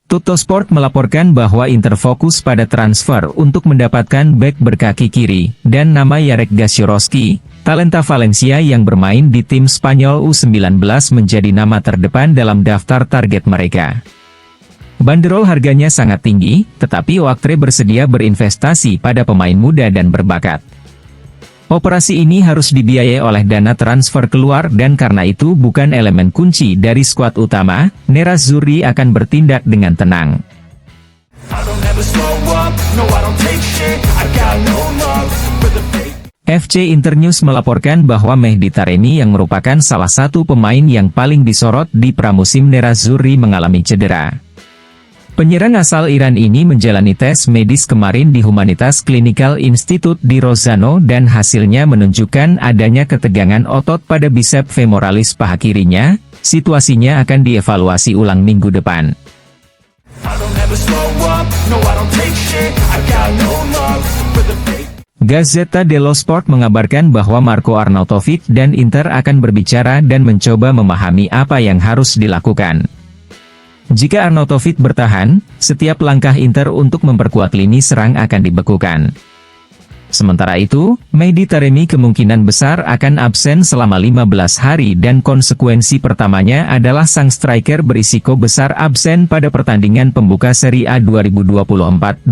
Tuttosport melaporkan bahwa Inter fokus pada transfer untuk mendapatkan bek berkaki kiri, dan nama Jarek Gasiorowski, talenta Valencia yang bermain di tim Spanyol U19 menjadi nama terdepan dalam daftar target mereka. Bandrol harganya sangat tinggi, tetapi Oaktree bersedia berinvestasi pada pemain muda dan berbakat. Operasi ini harus dibiayai oleh dana transfer keluar dan karena itu bukan elemen kunci dari skuad utama, Nerazzurri akan bertindak dengan tenang. FC Internews melaporkan bahwa Mehdi Taremi yang merupakan salah satu pemain yang paling disorot di pramusim Nerazzurri mengalami cedera. Penyerang asal Iran ini menjalani tes medis kemarin di Humanitas Clinical Institute di Rozzano dan hasilnya menunjukkan adanya ketegangan otot pada bicep femoralis paha kirinya. Situasinya akan dievaluasi ulang minggu depan. Gazzetta dello Sport mengabarkan bahwa Marko Arnautovic dan Inter akan berbicara dan mencoba memahami apa yang harus dilakukan. Jika Arnautovic bertahan, setiap langkah Inter untuk memperkuat lini serang akan dibekukan. Sementara itu, Mehdi Taremi kemungkinan besar akan absen selama 15 hari dan konsekuensi pertamanya adalah sang striker berisiko besar absen pada pertandingan pembuka Serie A 2024-2025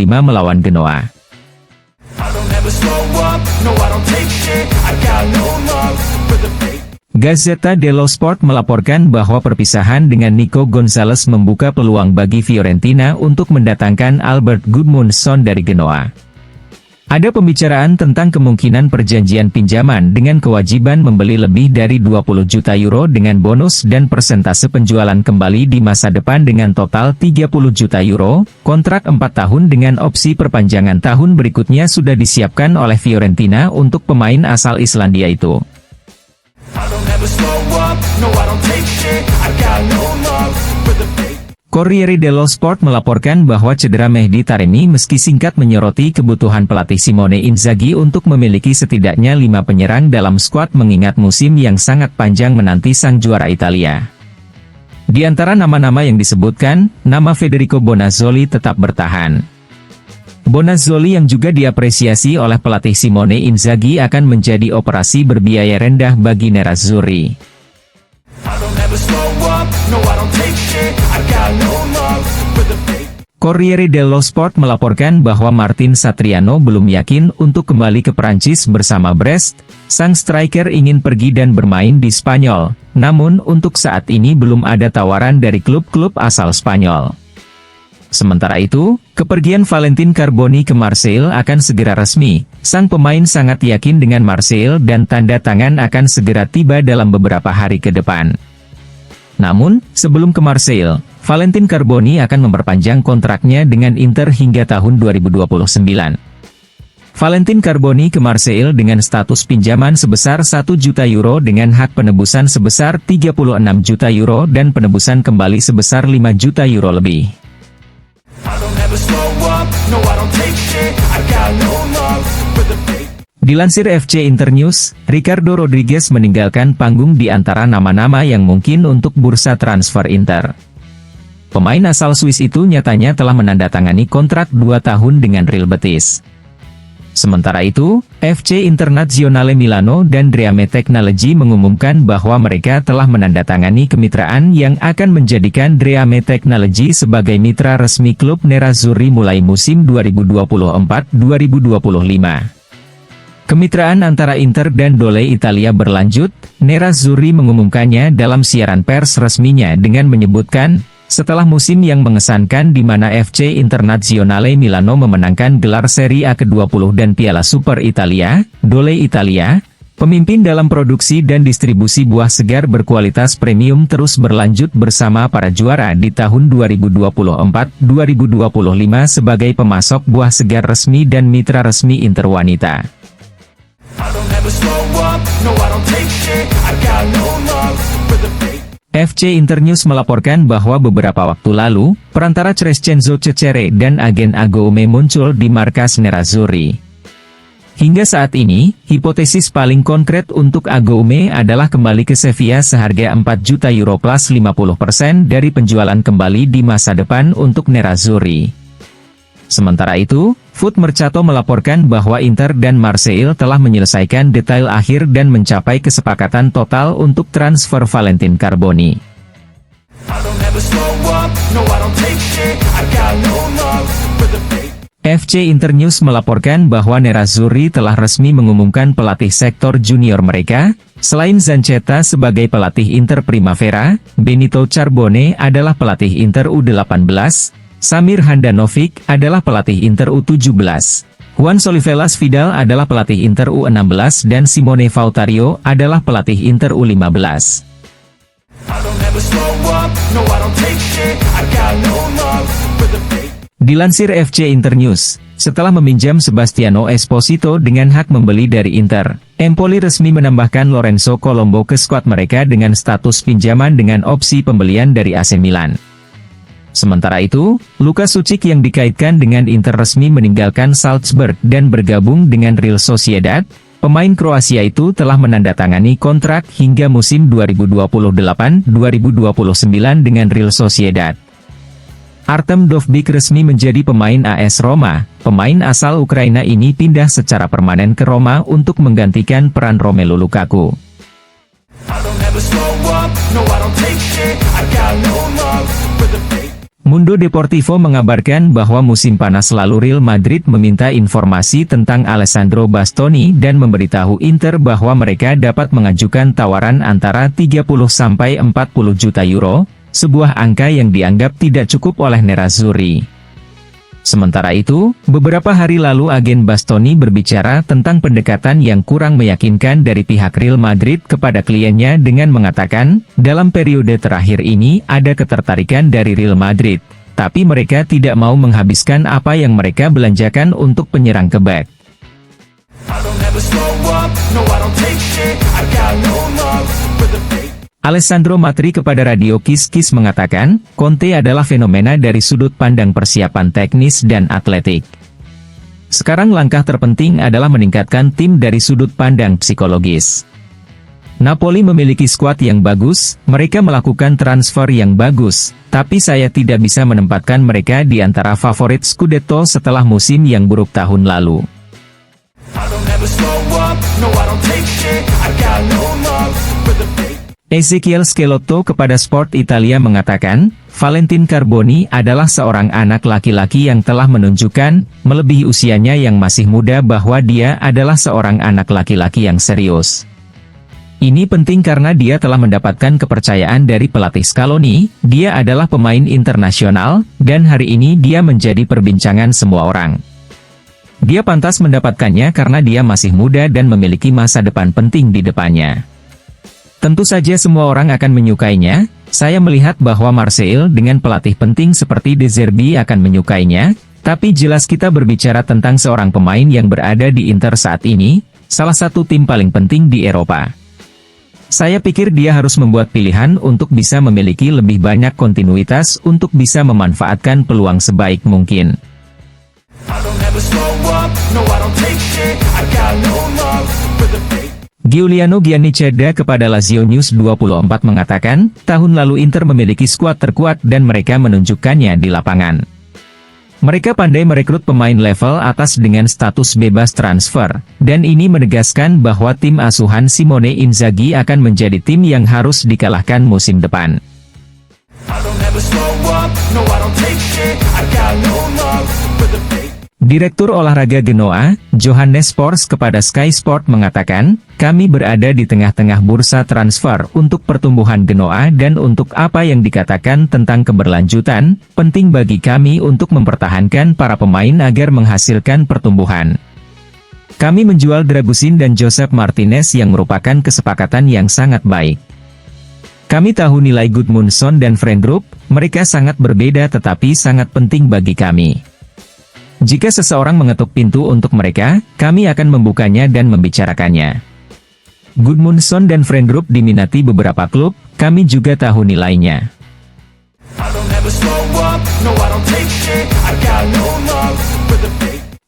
melawan Genoa. Gazzetta dello Sport melaporkan bahwa perpisahan dengan Nico Gonzalez membuka peluang bagi Fiorentina untuk mendatangkan Albert Gudmundsson dari Genoa. Ada pembicaraan tentang kemungkinan perjanjian pinjaman dengan kewajiban membeli lebih dari 20 juta euro dengan bonus dan persentase penjualan kembali di masa depan dengan total 30 juta euro. Kontrak 4 tahun dengan opsi perpanjangan tahun berikutnya sudah disiapkan oleh Fiorentina untuk pemain asal Islandia itu. Corriere dello Sport melaporkan bahwa cedera Mehdi Taremi meski singkat menyoroti kebutuhan pelatih Simone Inzaghi untuk memiliki setidaknya 5 penyerang dalam skuad mengingat musim yang sangat panjang menanti sang juara Italia. Di antara nama-nama yang disebutkan, nama Federico Bonazzoli tetap bertahan. Bonazzoli yang juga diapresiasi oleh pelatih Simone Inzaghi akan menjadi operasi berbiaya rendah bagi Nerazzurri. Corriere dello Sport melaporkan bahwa Martin Satriano belum yakin untuk kembali ke Prancis bersama Brest. Sang striker ingin pergi dan bermain di Spanyol, namun untuk saat ini belum ada tawaran dari klub-klub asal Spanyol. Sementara itu, kepergian Valentin Carboni ke Marseille akan segera resmi. Sang pemain sangat yakin dengan Marseille dan tanda tangan akan segera tiba dalam beberapa hari ke depan. Namun, sebelum ke Marseille, Valentin Carboni akan memperpanjang kontraknya dengan Inter hingga tahun 2029. Valentin Carboni ke Marseille dengan status pinjaman sebesar 1 juta euro dengan hak penebusan sebesar 36 juta euro dan penebusan kembali sebesar 5 juta euro lebih. Dilansir FC Internews, Ricardo Rodriguez meninggalkan panggung di antara nama-nama yang mungkin untuk bursa transfer Inter. Pemain asal Swiss itu nyatanya telah menandatangani kontrak 2 tahun dengan Real Betis. Sementara itu, FC Internazionale Milano dan Dreame Technology mengumumkan bahwa mereka telah menandatangani kemitraan yang akan menjadikan Dreame Technology sebagai mitra resmi klub Nerazzurri mulai musim 2024-2025. Kemitraan antara Inter dan Dole Italia berlanjut. Nerazzurri mengumumkannya dalam siaran pers resminya dengan menyebutkan, setelah musim yang mengesankan di mana FC Internazionale Milano memenangkan gelar Serie A ke-20 dan Piala Super Italia, Dole Italia, pemimpin dalam produksi dan distribusi buah segar berkualitas premium terus berlanjut bersama para juara di tahun 2024-2025 sebagai pemasok buah segar resmi dan mitra resmi Inter wanita. FC Internews melaporkan bahwa beberapa waktu lalu, perantara Crescenzo Cecere dan agen Agoume muncul di markas Nerazzurri. Hingga saat ini, hipotesis paling konkret untuk Agoume adalah kembali ke Sevilla seharga 4 juta euro plus 50% dari penjualan kembali di masa depan untuk Nerazzurri. Sementara itu, Foot Mercato melaporkan bahwa Inter dan Marseille telah menyelesaikan detail akhir dan mencapai kesepakatan total untuk transfer Valentin Carboni. FC Internews melaporkan bahwa Nerazzurri telah resmi mengumumkan pelatih sektor junior mereka. Selain Zanchetta sebagai pelatih Inter Primavera, Benito Carbone adalah pelatih Inter U18, Samir Handanovic adalah pelatih Inter U17, Juan Solivelas Vidal adalah pelatih Inter U16 dan Simone Fautario adalah pelatih Inter U15. Dilansir FC Internews, setelah meminjam Sebastiano Esposito dengan hak membeli dari Inter, Empoli resmi menambahkan Lorenzo Colombo ke skuad mereka dengan status pinjaman dengan opsi pembelian dari AC Milan. Sementara itu, Luka Sucic yang dikaitkan dengan Inter resmi meninggalkan Salzburg dan bergabung dengan Real Sociedad. Pemain Kroasia itu telah menandatangani kontrak hingga musim 2028-2029 dengan Real Sociedad. Artem Dovbyk resmi menjadi pemain AS Roma. Pemain asal Ukraina ini pindah secara permanen ke Roma untuk menggantikan peran Romelu Lukaku. Mundo Deportivo mengabarkan bahwa musim panas lalu Real Madrid meminta informasi tentang Alessandro Bastoni dan memberitahu Inter bahwa mereka dapat mengajukan tawaran antara 30-40 juta euro, sebuah angka yang dianggap tidak cukup oleh Nerazzurri. Sementara itu, beberapa hari lalu agen Bastoni berbicara tentang pendekatan yang kurang meyakinkan dari pihak Real Madrid kepada kliennya dengan mengatakan, dalam periode terakhir ini ada ketertarikan dari Real Madrid, tapi mereka tidak mau menghabiskan apa yang mereka belanjakan untuk penyerang kebek. Alessandro Matri kepada Radio Kiss Kiss mengatakan, Conte adalah fenomena dari sudut pandang persiapan teknis dan atletik. Sekarang langkah terpenting adalah meningkatkan tim dari sudut pandang psikologis. Napoli memiliki skuad yang bagus, mereka melakukan transfer yang bagus, tapi saya tidak bisa menempatkan mereka di antara favorit Scudetto setelah musim yang buruk tahun lalu. Ezequiel Schelotto kepada Sport Italia mengatakan, Valentin Carboni adalah seorang anak laki-laki yang telah menunjukkan, melebihi usianya yang masih muda bahwa dia adalah seorang anak laki-laki yang serius. Ini penting karena dia telah mendapatkan kepercayaan dari pelatih Scaloni, dia adalah pemain internasional, dan hari ini dia menjadi perbincangan semua orang. Dia pantas mendapatkannya karena dia masih muda dan memiliki masa depan penting di depannya. Tentu saja semua orang akan menyukainya, saya melihat bahwa Marseille dengan pelatih penting seperti De Zerbi akan menyukainya, tapi jelas kita berbicara tentang seorang pemain yang berada di Inter saat ini, salah satu tim paling penting di Eropa. Saya pikir dia harus membuat pilihan untuk bisa memiliki lebih banyak kontinuitas untuk bisa memanfaatkan peluang sebaik mungkin. Giuliano Giannicheda kepada Lazio News 24 mengatakan, tahun lalu Inter memiliki skuad terkuat dan mereka menunjukkannya di lapangan. Mereka pandai merekrut pemain level atas dengan status bebas transfer, dan ini menegaskan bahwa tim asuhan Simone Inzaghi akan menjadi tim yang harus dikalahkan musim depan. Direktur olahraga Genoa, Johannes Pors kepada Sky Sport mengatakan, kami berada di tengah-tengah bursa transfer untuk pertumbuhan Genoa dan untuk apa yang dikatakan tentang keberlanjutan, penting bagi kami untuk mempertahankan para pemain agar menghasilkan pertumbuhan. Kami menjual Dragusin dan Josep Martinez yang merupakan kesepakatan yang sangat baik. Kami tahu nilai Gudmundsson dan Frendrup, mereka sangat berbeda tetapi sangat penting bagi kami. Jika seseorang mengetuk pintu untuk mereka, kami akan membukanya dan membicarakannya. Gudmundsson dan Frendrup diminati beberapa klub, kami juga tahu nilainya.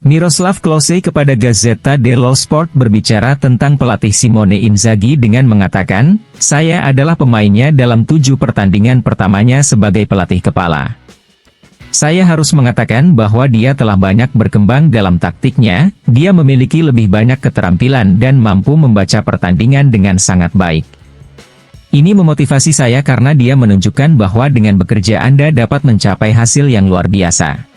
Miroslav Klose kepada Gazzetta dello Sport berbicara tentang pelatih Simone Inzaghi dengan mengatakan, "Saya adalah pemainnya dalam 7 pertandingan pertamanya sebagai pelatih kepala. Saya harus mengatakan bahwa dia telah banyak berkembang dalam taktiknya, dia memiliki lebih banyak keterampilan dan mampu membaca pertandingan dengan sangat baik. Ini memotivasi saya karena dia menunjukkan bahwa dengan bekerja Anda dapat mencapai hasil yang luar biasa."